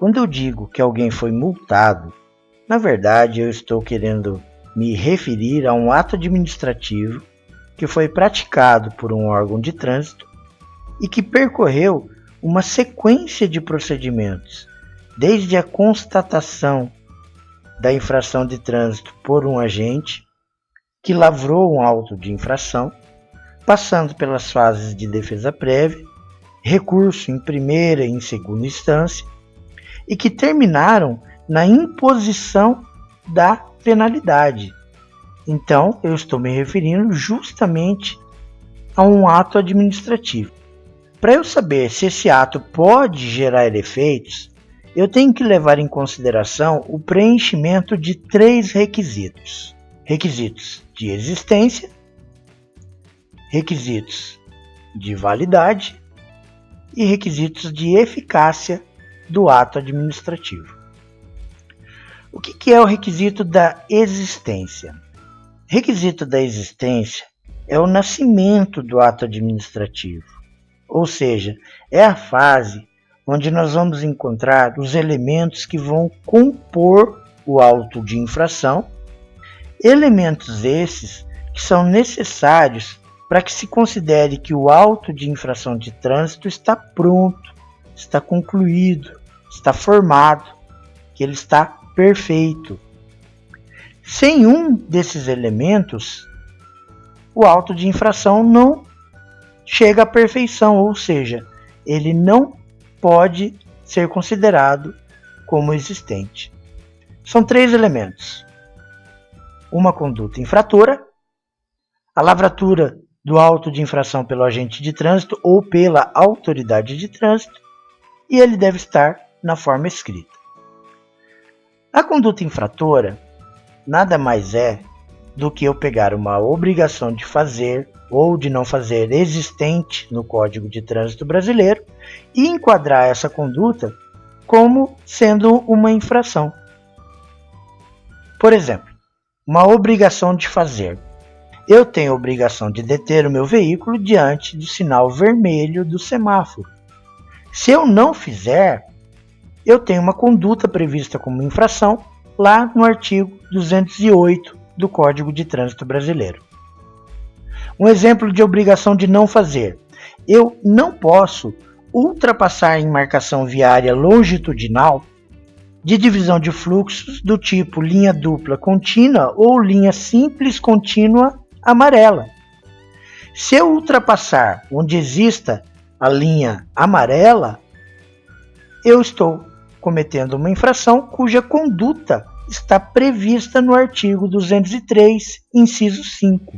Quando eu digo que alguém foi multado, na verdade eu estou querendo me referir a um ato administrativo que foi praticado por um órgão de trânsito e que percorreu uma sequência de procedimentos, desde a constatação da infração de trânsito por um agente que lavrou um auto de infração, passando pelas fases de defesa prévia, recurso em primeira e em segunda instância, e que terminaram na imposição da penalidade. Então, eu estou me referindo justamente a um ato administrativo. Para eu saber se esse ato pode gerar efeitos, eu tenho que levar em consideração o preenchimento de 3 requisitos. Requisitos de existência, requisitos de validade e requisitos de eficácia do ato administrativo. O que é o requisito da existência? Requisito da existência é o nascimento do ato administrativo, ou seja, é a fase onde nós vamos encontrar os elementos que vão compor o auto de infração, elementos esses que são necessários para que se considere que o auto de infração de trânsito está pronto, está concluído, está formado, que ele está perfeito. Sem um desses elementos, o auto de infração não chega à perfeição, ou seja, ele não pode ser considerado como existente. São 3 elementos: uma conduta infratora, a lavratura do auto de infração pelo agente de trânsito ou pela autoridade de trânsito, e ele deve estar na forma escrita. A conduta infratora nada mais é do que eu pegar uma obrigação de fazer ou de não fazer existente no Código de Trânsito Brasileiro e enquadrar essa conduta como sendo uma infração. Por exemplo, uma obrigação de fazer. Eu tenho a obrigação de deter o meu veículo diante do sinal vermelho do semáforo. Se eu não fizer, eu tenho uma conduta prevista como infração lá no artigo 208 do Código de Trânsito Brasileiro. Um exemplo de obrigação de não fazer. Eu não posso ultrapassar em marcação viária longitudinal de divisão de fluxos do tipo linha dupla contínua ou linha simples contínua amarela. Se eu ultrapassar onde exista a linha amarela, eu estou cometendo uma infração cuja conduta está prevista no artigo 203, inciso 5.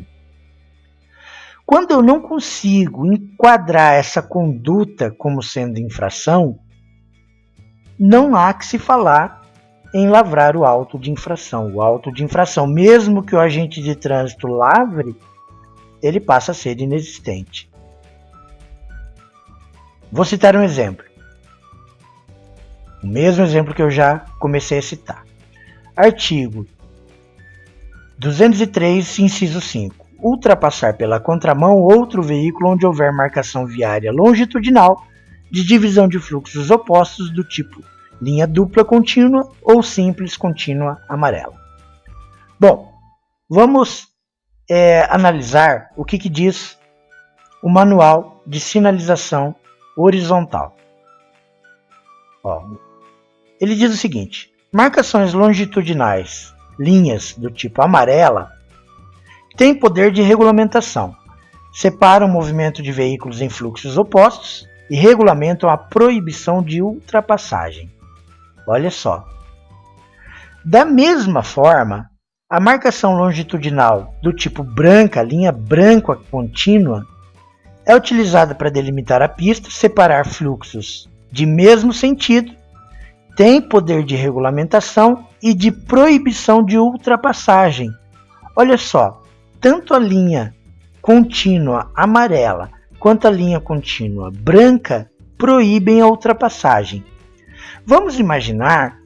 Quando eu não consigo enquadrar essa conduta como sendo infração, não há que se falar em lavrar o auto de infração. O auto de infração, mesmo que o agente de trânsito lavre, ele passa a ser inexistente. Vou citar um exemplo. O mesmo exemplo que eu já comecei a citar. Artigo 203, inciso 5. Ultrapassar pela contramão outro veículo onde houver marcação viária longitudinal de divisão de fluxos opostos do tipo linha dupla contínua ou simples contínua amarela. Bom, vamos analisar o que diz o Manual de Sinalização Horizontal. Ele diz o seguinte: marcações longitudinais, linhas do tipo amarela, têm poder de regulamentação, separam o movimento de veículos em fluxos opostos e regulamentam a proibição de ultrapassagem. Olha só. Da mesma forma, a marcação longitudinal do tipo branca, linha branca contínua, é utilizada para delimitar a pista, separar fluxos de mesmo sentido, tem poder de regulamentação e de proibição de ultrapassagem. Olha só, tanto a linha contínua amarela quanto a linha contínua branca proíbem a ultrapassagem. Vamos imaginar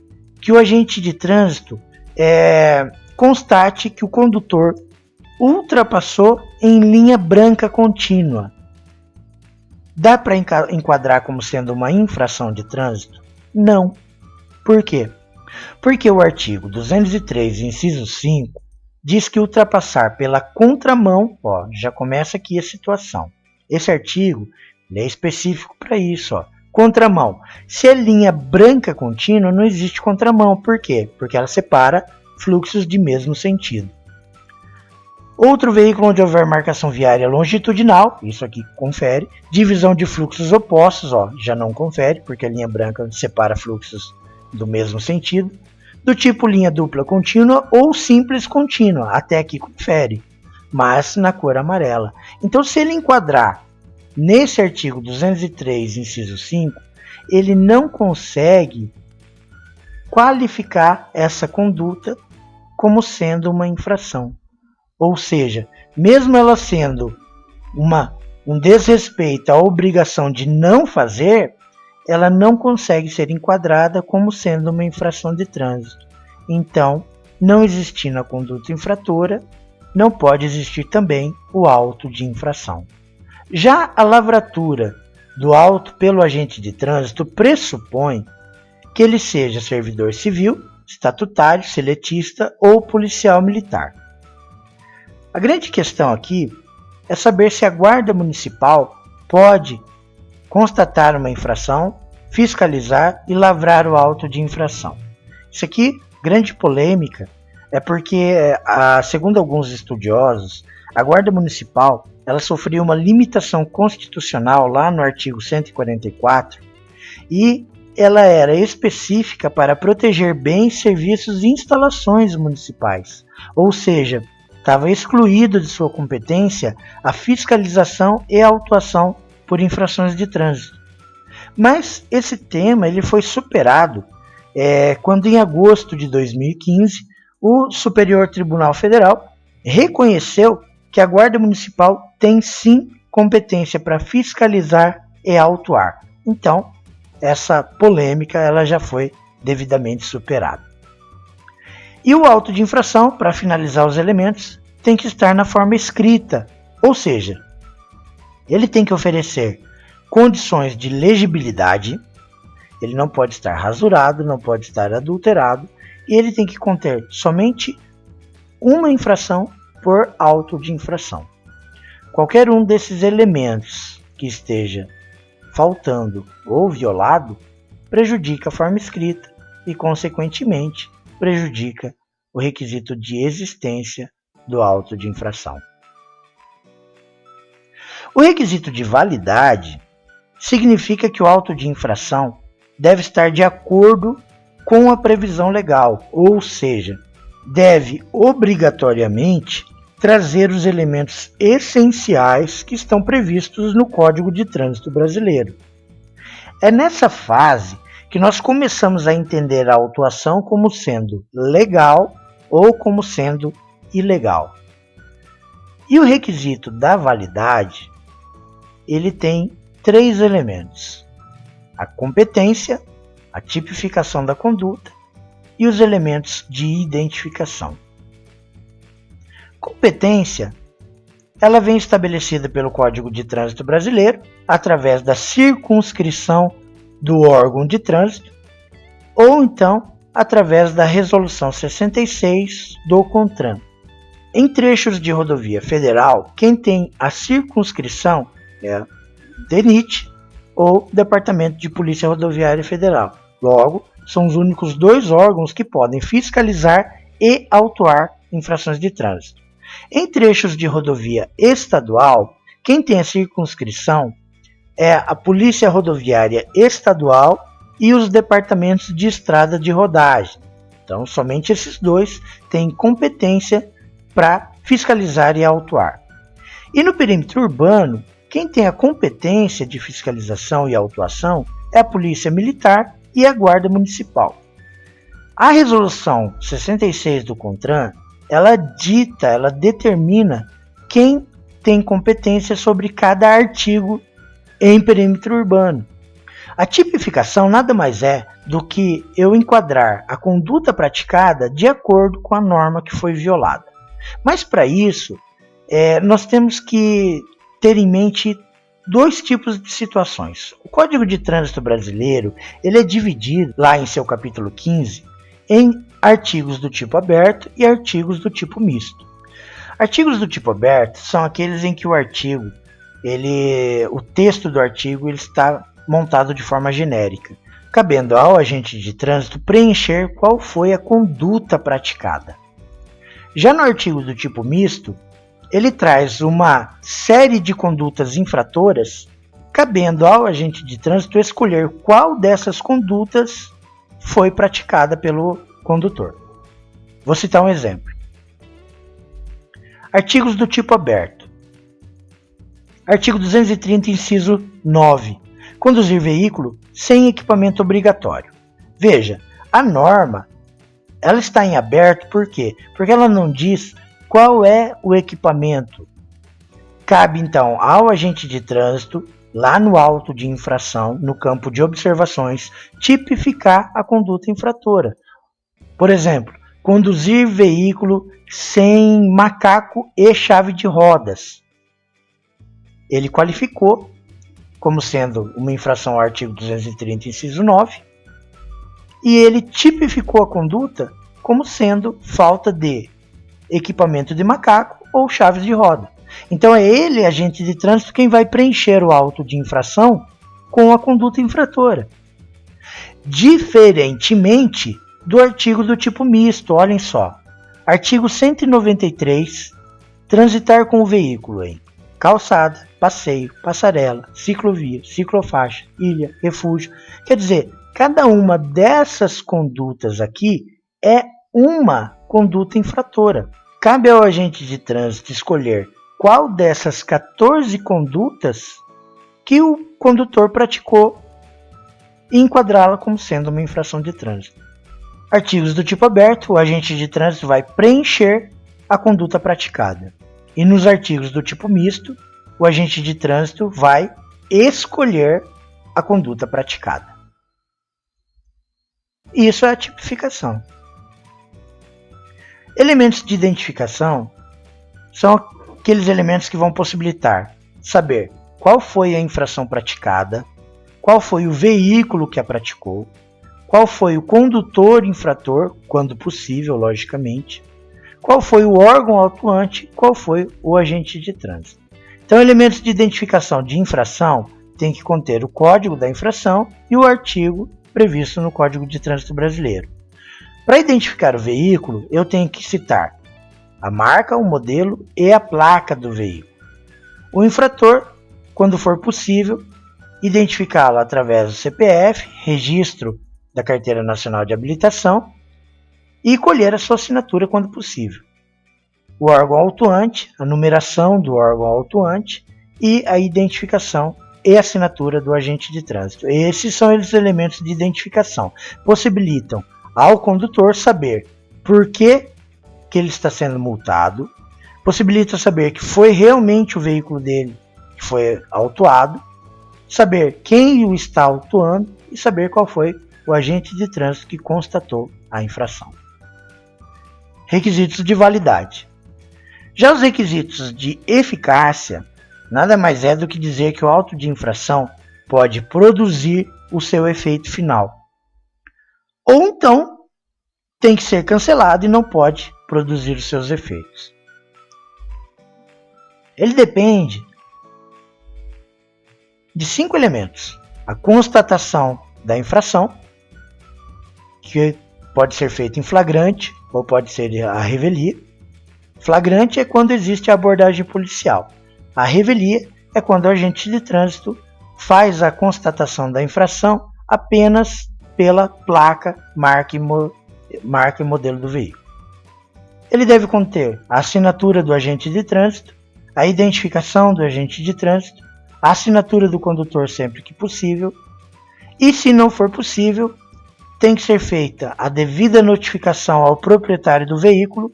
que o agente de trânsito constate que o condutor ultrapassou em linha branca contínua. Dá para enquadrar como sendo uma infração de trânsito? Não. Por quê? Porque o artigo 203, inciso 5, diz que ultrapassar pela contramão, já começa aqui a situação. Esse artigo é específico para isso. Contramão. Se é linha branca contínua, não existe contramão. Por quê? Porque ela separa fluxos de mesmo sentido. Outro veículo onde houver marcação viária longitudinal, isso aqui confere. Divisão de fluxos opostos, já não confere, porque a linha branca separa fluxos do mesmo sentido. Do tipo linha dupla contínua ou simples contínua, até aqui confere, mas na cor amarela. Então, se ele enquadrar nesse artigo 203, inciso 5, ele não consegue qualificar essa conduta como sendo uma infração. Ou seja, mesmo ela sendo um desrespeito à obrigação de não fazer, ela não consegue ser enquadrada como sendo uma infração de trânsito. Então, não existindo a conduta infratora, não pode existir também o auto de infração. Já a lavratura do auto pelo agente de trânsito pressupõe que ele seja servidor civil, estatutário, seletista ou policial militar. A grande questão aqui é saber se a Guarda Municipal pode constatar uma infração, fiscalizar e lavrar o auto de infração. Isso aqui, grande polêmica, é porque, segundo alguns estudiosos, a Guarda Municipal ela sofreu uma limitação constitucional lá no artigo 144 e ela era específica para proteger bens, serviços e instalações municipais, ou seja, estava excluído de sua competência a fiscalização e a autuação por infrações de trânsito. Mas esse tema ele foi superado quando, em agosto de 2015, o Superior Tribunal Federal reconheceu que a Guarda Municipal tem sim competência para fiscalizar e autuar. Então, essa polêmica ela já foi devidamente superada. E o auto de infração, para finalizar os elementos, tem que estar na forma escrita, ou seja, ele tem que oferecer condições de legibilidade, ele não pode estar rasurado, não pode estar adulterado, e ele tem que conter somente uma infração por auto de infração. Qualquer um desses elementos que esteja faltando ou violado prejudica a forma escrita e, consequentemente, prejudica o requisito de existência do auto de infração. O requisito de validade significa que o auto de infração deve estar de acordo com a previsão legal, ou seja, deve obrigatoriamente trazer os elementos essenciais que estão previstos no Código de Trânsito Brasileiro. É nessa fase que nós começamos a entender a autuação como sendo legal ou como sendo ilegal. E o requisito da validade, ele tem 3 elementos: a competência, a tipificação da conduta e os elementos de identificação. Competência, ela vem estabelecida pelo Código de Trânsito Brasileiro através da circunscrição do órgão de trânsito ou então através da Resolução 66 do CONTRAN. Em trechos de rodovia federal, quem tem a circunscrição é a DENIT ou Departamento de Polícia Rodoviária Federal. Logo, são os únicos 2 órgãos que podem fiscalizar e autuar infrações de trânsito. Em trechos de rodovia estadual, quem tem a circunscrição é a Polícia Rodoviária Estadual e os departamentos de estrada de rodagem. Então, somente esses 2 têm competência para fiscalizar e autuar. E no perímetro urbano, quem tem a competência de fiscalização e autuação é a Polícia Militar e a Guarda Municipal. A Resolução 66 do CONTRAN, ela determina quem tem competência sobre cada artigo em perímetro urbano. A tipificação nada mais é do que eu enquadrar a conduta praticada de acordo com a norma que foi violada. Mas para isso, nós temos que ter em mente dois tipos de situações. O Código de Trânsito Brasileiro ele é dividido, lá em seu capítulo 15, em artigos do tipo aberto e artigos do tipo misto. Artigos do tipo aberto são aqueles em que o texto do artigo ele está montado de forma genérica, cabendo ao agente de trânsito preencher qual foi a conduta praticada. Já no artigo do tipo misto, ele traz uma série de condutas infratoras, cabendo ao agente de trânsito escolher qual dessas condutas foi praticada pelo condutor. Vou citar um exemplo. Artigos do tipo aberto. Artigo 230, inciso 9. Conduzir veículo sem equipamento obrigatório. Veja, a norma ela está em aberto por quê? Porque ela não diz qual é o equipamento. Cabe então ao agente de trânsito, lá no auto de infração, no campo de observações, tipificar a conduta infratora. Por exemplo, conduzir veículo sem macaco e chave de rodas. Ele qualificou como sendo uma infração ao artigo 230, inciso 9, e ele tipificou a conduta como sendo falta de equipamento de macaco ou chaves de roda. Então é ele, agente de trânsito, quem vai preencher o auto de infração com a conduta infratora. Diferentemente do artigo do tipo misto, olhem só. Artigo 193, transitar com o veículo em calçada, passeio, passarela, ciclovia, ciclofaixa, ilha, refúgio. Quer dizer, cada uma dessas condutas aqui é uma conduta infratora. Cabe ao agente de trânsito escolher qual dessas 14 condutas que o condutor praticou e enquadrá-la como sendo uma infração de trânsito. Artigos do tipo aberto, o agente de trânsito vai preencher a conduta praticada. E nos artigos do tipo misto, o agente de trânsito vai escolher a conduta praticada. Isso é a tipificação. Elementos de identificação são aqueles elementos que vão possibilitar saber qual foi a infração praticada, qual foi o veículo que a praticou, qual foi o condutor infrator, quando possível, logicamente, qual foi o órgão autuante, qual foi o agente de trânsito. Então, elementos de identificação de infração têm que conter o código da infração e o artigo previsto no Código de Trânsito Brasileiro. Para identificar o veículo, eu tenho que citar a marca, o modelo e a placa do veículo. O infrator, quando for possível, identificá-lo através do CPF, registro da Carteira Nacional de Habilitação e colher a sua assinatura quando possível. O órgão autuante, a numeração do órgão autuante e a identificação e assinatura do agente de trânsito. Esses são os elementos de identificação. Possibilitam ao condutor saber por que ele está sendo multado, possibilita saber que foi realmente o veículo dele que foi autuado, saber quem o está autuando e saber qual foi o agente de trânsito que constatou a infração. Requisitos de validade. Já os requisitos de eficácia nada mais é do que dizer que o auto de infração pode produzir o seu efeito final. Ou então tem que ser cancelado e não pode produzir os seus efeitos. Ele depende de 5 elementos. A constatação da infração, que pode ser feita em flagrante ou pode ser a revelia. Flagrante é quando existe a abordagem policial. A revelia é quando o agente de trânsito faz a constatação da infração apenas pela placa, marca e modelo do veículo. Ele deve conter a assinatura do agente de trânsito, a identificação do agente de trânsito, a assinatura do condutor sempre que possível, e se não for possível, tem que ser feita a devida notificação ao proprietário do veículo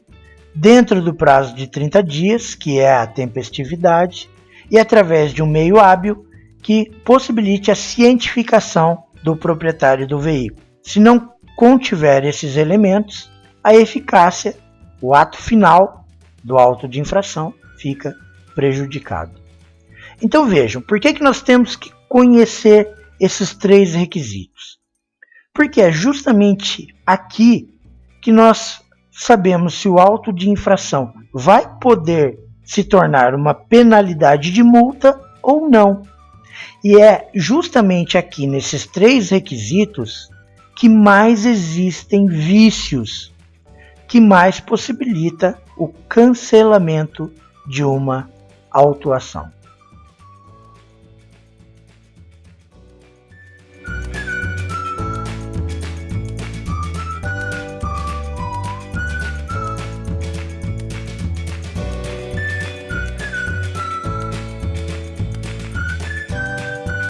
dentro do prazo de 30 dias, que é a tempestividade, e através de um meio hábil que possibilite a cientificação do proprietário do veículo. Se não contiver esses elementos, a eficácia, o ato final do auto de infração, fica prejudicado. Então vejam, por que nós temos que conhecer esses 3 requisitos? Porque é justamente aqui que nós sabemos se o auto de infração vai poder se tornar uma penalidade de multa ou não. E é justamente aqui nesses 3 requisitos que mais existem vícios, que mais possibilita o cancelamento de uma autuação.